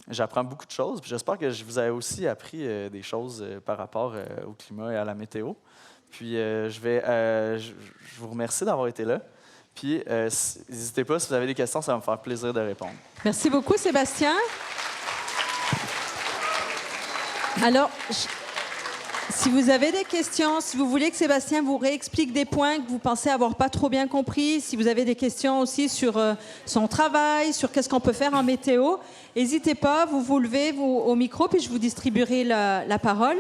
J'apprends beaucoup de choses. Puis j'espère que je vous ai aussi appris des choses par rapport au climat et à la météo. Puis je vous remercie d'avoir été là. Puis n'hésitez pas, si vous avez des questions, ça va me faire plaisir de répondre. Merci beaucoup, Sébastien. Alors, si vous avez des questions, si vous voulez que Sébastien vous réexplique des points que vous pensez avoir pas trop bien compris, si vous avez des questions aussi sur son travail, sur qu'est-ce qu'on peut faire en météo, n'hésitez pas, vous levez au micro, puis je vous distribuerai la parole.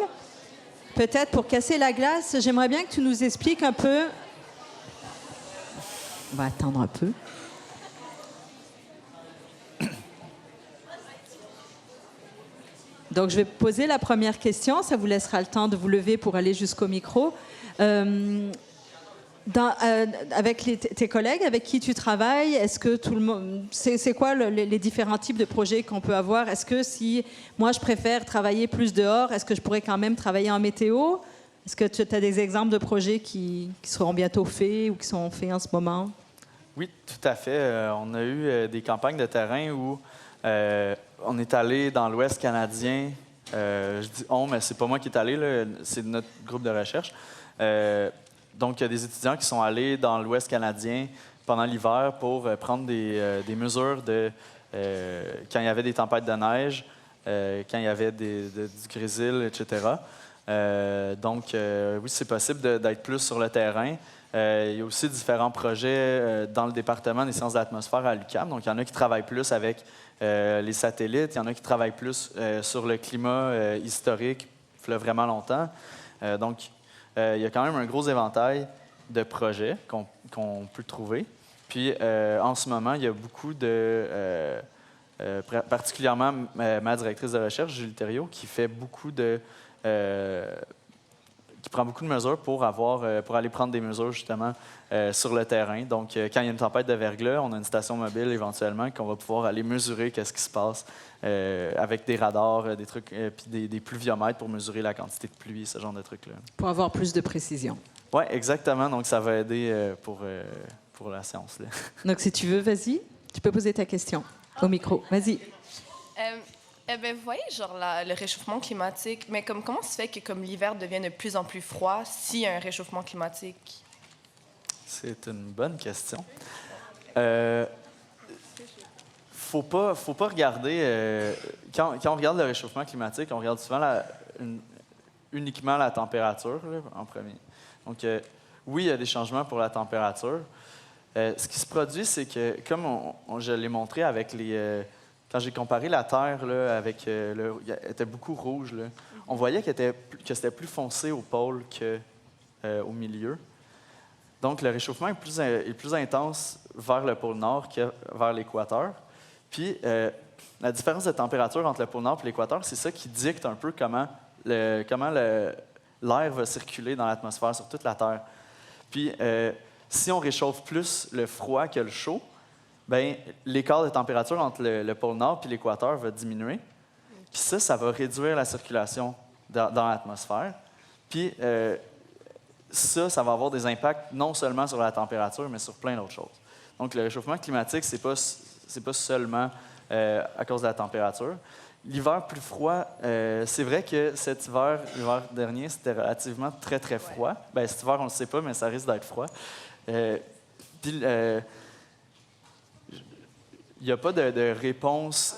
Peut-être pour casser la glace, j'aimerais bien que tu nous expliques un peu. On va attendre un peu. Donc, je vais poser la première question. Ça vous laissera le temps de vous lever pour aller jusqu'au micro. Avec tes collègues avec qui tu travailles, est-ce que tout le monde, c'est quoi les différents types de projets qu'on peut avoir? Est-ce que si moi je préfère travailler plus dehors, est-ce que je pourrais quand même travailler en météo? Est-ce que tu as des exemples de projets qui seront bientôt faits ou qui sont faits en ce moment? Oui, tout à fait. On a eu des campagnes de terrain où on est allé dans l'Ouest canadien. Je dis on, mais c'est pas moi qui est allé, là, c'est notre groupe de recherche. Donc, il y a des étudiants qui sont allés dans l'Ouest canadien pendant l'hiver pour prendre des mesures quand il y avait des tempêtes de neige, quand il y avait du grésil, etc. Oui, c'est possible d'être plus sur le terrain. Il y a aussi différents projets dans le département des sciences de l'atmosphère à l'UQAM. Donc, il y en a qui travaillent plus avec les satellites, il y en a qui travaillent plus sur le climat historique, il y a vraiment longtemps. Il y a quand même un gros éventail de projets qu'on peut trouver. Puis, en ce moment, il y a beaucoup particulièrement ma directrice de recherche, Julie Thériault, qui fait qui prend beaucoup de mesures pour aller prendre des mesures, justement, sur le terrain. Donc, quand il y a une tempête de verglas, on a une station mobile, éventuellement, qu'on va pouvoir aller mesurer qu'est-ce qui se passe avec des radars, des trucs, puis des pluviomètres pour mesurer la quantité de pluie, ce genre de trucs-là. Pour avoir plus de précision. Oui, exactement. Donc, ça va aider pour la science, là. Donc, si tu veux, vas-y, tu peux poser ta question au micro. Vas-y. Eh bien, vous voyez, genre le réchauffement climatique, mais comment se fait que comme l'hiver devient de plus en plus froid s'il y a un réchauffement climatique? C'est une bonne question. Faut pas regarder... quand on regarde le réchauffement climatique, on regarde souvent uniquement la température là, en premier. Donc, oui, il y a des changements pour la température. Ce qui se produit, c'est que, comme je l'ai montré avec quand j'ai comparé la Terre là, avec elle était beaucoup rouge, là, on voyait que c'était plus foncé au pôle qu'au milieu. Donc, le réchauffement est plus intense vers le pôle Nord que vers l'équateur. Puis, la différence de température entre le pôle Nord et l'équateur, c'est ça qui dicte un peu comment l'air va circuler dans l'atmosphère sur toute la Terre. Puis, si on réchauffe plus le froid que le chaud, bien, l'écart de température entre le pôle Nord et l'équateur va diminuer. Puis ça va réduire la circulation dans l'atmosphère. Puis, ça va avoir des impacts non seulement sur la température, mais sur plein d'autres choses. Donc, le réchauffement climatique, c'est pas seulement à cause de la température. L'hiver plus froid, c'est vrai que l'hiver dernier, c'était relativement très, très froid. Bien, cet hiver, on ne le sait pas, mais ça risque d'être froid. Puis, il n'y a pas de réponse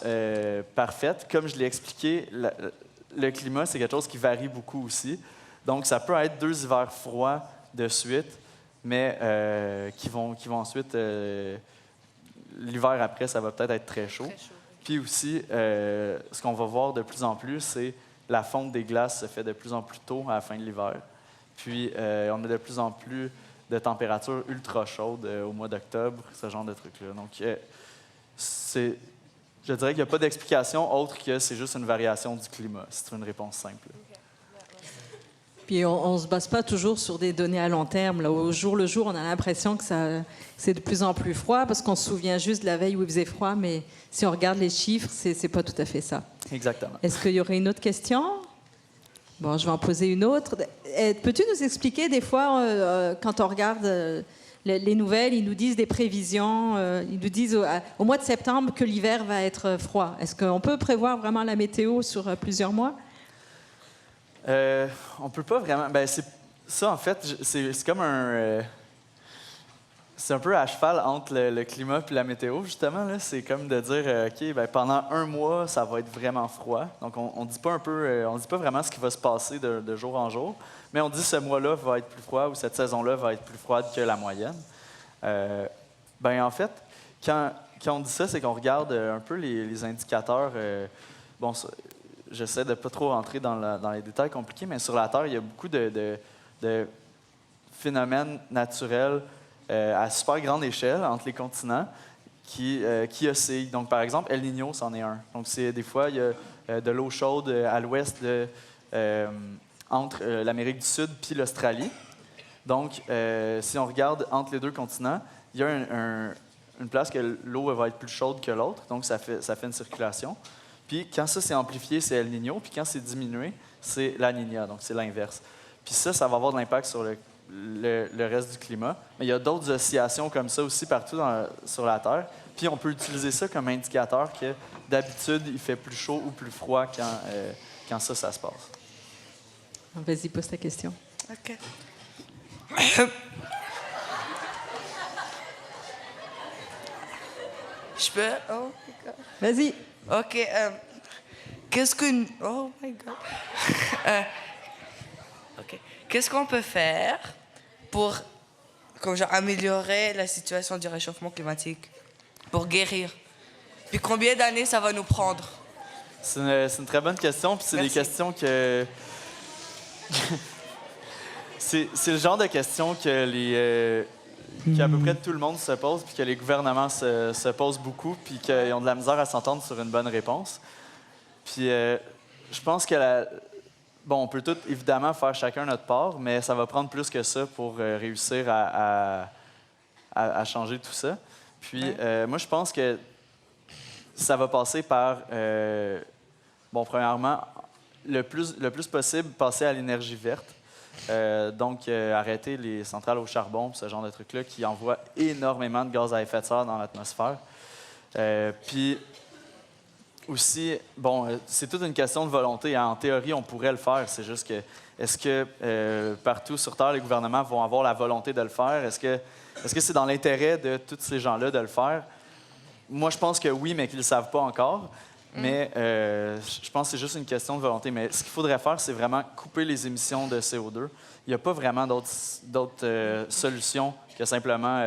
parfaite. Comme je l'ai expliqué, le climat, c'est quelque chose qui varie beaucoup aussi. Donc, ça peut être 2 hivers froids de suite, mais qui vont ensuite... l'hiver après, ça va peut-être être très chaud. Puis aussi, ce qu'on va voir de plus en plus, c'est la fonte des glaces se fait de plus en plus tôt à la fin de l'hiver. Puis, on a de plus en plus de températures ultra chaudes au mois d'octobre, ce genre de trucs-là. Donc, je dirais qu'il n'y a pas d'explication autre que c'est juste une variation du climat. C'est une réponse simple. Puis on ne se base pas toujours sur des données à long terme. Là, au jour le jour, on a l'impression que c'est de plus en plus froid parce qu'on se souvient juste de la veille où il faisait froid, mais si on regarde les chiffres, c'est pas tout à fait ça. Exactement. Est-ce qu'il y aurait une autre question? Bon, je vais en poser une autre. Peux-tu nous expliquer des fois, quand on regarde les nouvelles, ils nous disent des prévisions, ils nous disent au mois de septembre que l'hiver va être froid. Est-ce qu'on peut prévoir vraiment la météo sur plusieurs mois? On peut pas vraiment. Ben, ça, en fait, c'est comme c'est un peu à cheval entre le climat et la météo, justement. Là. C'est comme de dire, OK, ben, pendant un mois, ça va être vraiment froid. Donc, on dit pas on dit pas vraiment ce qui va se passer de jour en jour, mais on dit ce mois-là va être plus froid ou cette saison-là va être plus froide que la moyenne. Ben, en fait, quand on dit ça, c'est qu'on regarde un peu les indicateurs. Bon, j'essaie de ne pas trop rentrer dans les détails compliqués, mais sur la Terre, il y a beaucoup de phénomènes naturels à super grande échelle entre les continents qui oscillent. Donc, par exemple, El Niño, c'en est un. Donc, des fois, il y a de l'eau chaude à l'ouest entre l'Amérique du Sud puis l'Australie. Donc, si on regarde entre les deux continents, il y a une place que l'eau va être plus chaude que l'autre, donc ça fait une circulation. Puis quand ça, c'est amplifié, c'est El Niño. Puis quand c'est diminué, c'est La Niña. Donc, c'est l'inverse. Puis ça va avoir de l'impact sur le reste du climat. Mais il y a d'autres oscillations comme ça aussi partout sur la Terre. Puis on peut utiliser ça comme indicateur que d'habitude, il fait plus chaud ou plus froid quand ça se passe. Vas-y, pose ta question. OK. Je peux? Oh my God. Vas-y. OK. Oh my God. OK. Qu'est-ce qu'on peut faire pour améliorer la situation du réchauffement climatique? Pour guérir? Puis combien d'années ça va nous prendre? C'est une très bonne question. Puis c'est Merci. des questions que... c'est le genre de questions que qu'à peu près tout le monde se pose, puis que les gouvernements se posent beaucoup, puis qu'ils ont de la misère à s'entendre sur une bonne réponse. Puis je pense que bon, on peut tous évidemment faire chacun notre part, mais ça va prendre plus que ça pour réussir à changer tout ça. Puis moi, je pense que ça va passer par, bon, premièrement, le plus possible, passer à l'énergie verte. Donc, arrêter les centrales au charbon, ce genre de trucs-là qui envoient énormément de gaz à effet de serre dans l'atmosphère. Puis, aussi, bon, c'est toute une question de volonté. Hein. En théorie, on pourrait le faire. C'est juste que, est-ce que partout sur Terre, les gouvernements vont avoir la volonté de le faire? Est-ce que c'est dans l'intérêt de tous ces gens-là de le faire? Moi, je pense que oui, mais qu'ils ne le savent pas encore. Mais je pense que c'est juste une question de volonté. Mais ce qu'il faudrait faire, c'est vraiment couper les émissions de CO2. Il n'y a pas vraiment d'autres solutions que simplement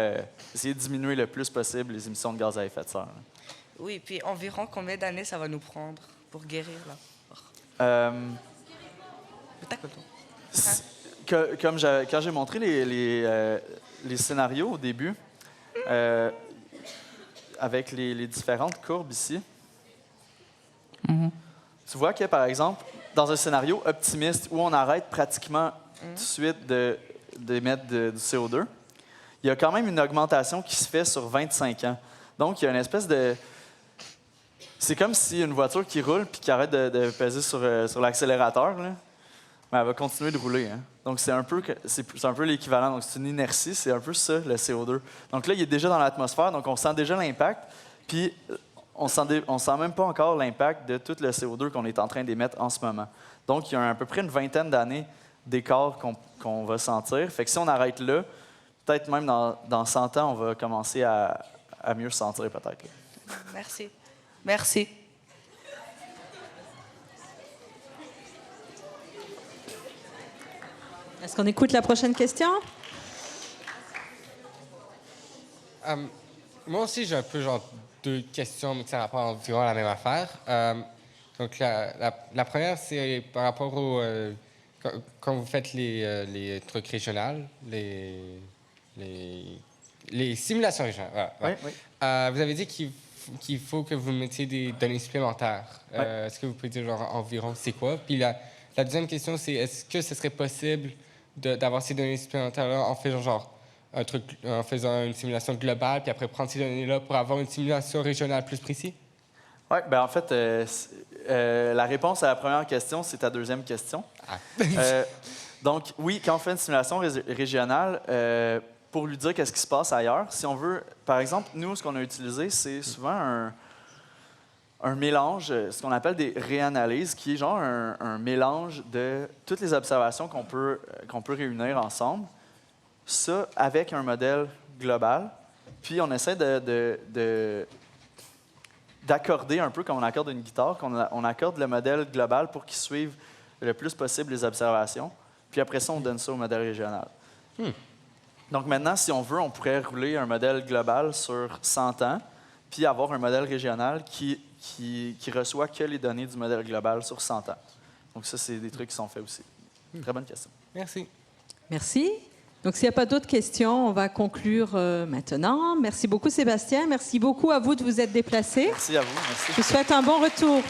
essayer de diminuer le plus possible les émissions de gaz à effet de serre. Oui, puis environ combien d'années ça va nous prendre pour guérir là? Quand j'ai montré les scénarios au début, avec les différentes courbes ici, tu vois que, par exemple, dans un scénario optimiste où on arrête pratiquement tout de suite d'émettre du CO2, il y a quand même une augmentation qui se fait sur 25 ans. Donc, il y a une espèce de... C'est comme si une voiture qui roule puis qui arrête de peser sur l'accélérateur, là, mais elle va continuer de rouler. Hein. Donc, c'est un peu l'équivalent. Donc, c'est une inertie, c'est un peu ça, le CO2. Donc là, il est déjà dans l'atmosphère, donc on sent déjà l'impact. Puis, on sent même pas encore l'impact de tout le CO2 qu'on est en train d'émettre en ce moment. Donc, il y a à peu près une vingtaine d'années d'écart qu'on va sentir. Fait que si on arrête là, peut-être même dans 100 ans, on va commencer à mieux se sentir, peut-être. Merci. Merci. Est-ce qu'on écoute la prochaine question? Moi aussi, j'ai un peu genre 2 questions, mais ça rapporte environ à la même affaire. Donc, la première, c'est par rapport au... quand vous faites les trucs régionaux, les simulations régionales. Voilà, voilà. Oui. Vous avez dit qu'il faut que vous mettiez des données supplémentaires. Est-ce que vous pouvez dire genre environ c'est quoi? Puis la deuxième question, c'est est-ce que ce serait possible d'avoir ces données supplémentaires-là en faisant genre en faisant une simulation globale, puis après prendre ces données-là pour avoir une simulation régionale plus précise? Oui, bien en fait, la réponse à la première question, c'est ta deuxième question. Donc, oui, quand on fait une simulation régionale, pour lui dire qu'est-ce qui se passe ailleurs, si on veut, par exemple, nous, ce qu'on a utilisé, c'est souvent un mélange, ce qu'on appelle des réanalyses, qui est genre un mélange de toutes les observations qu'on peut réunir ensemble, ça avec un modèle global, puis on essaie d'accorder un peu comme on accorde une guitare, on accorde le modèle global pour qu'il suive le plus possible les observations, puis après ça, on donne ça au modèle régional. Donc maintenant, si on veut, on pourrait rouler un modèle global sur 100 ans, puis avoir un modèle régional qui reçoit que les données du modèle global sur 100 ans. Donc ça, c'est des trucs qui sont faits aussi. Très bonne question. Merci. Merci. Donc, s'il n'y a pas d'autres questions, on va conclure maintenant. Merci beaucoup, Sébastien. Merci beaucoup à vous de vous être déplacés. Merci à vous. Merci. Je vous souhaite un bon retour.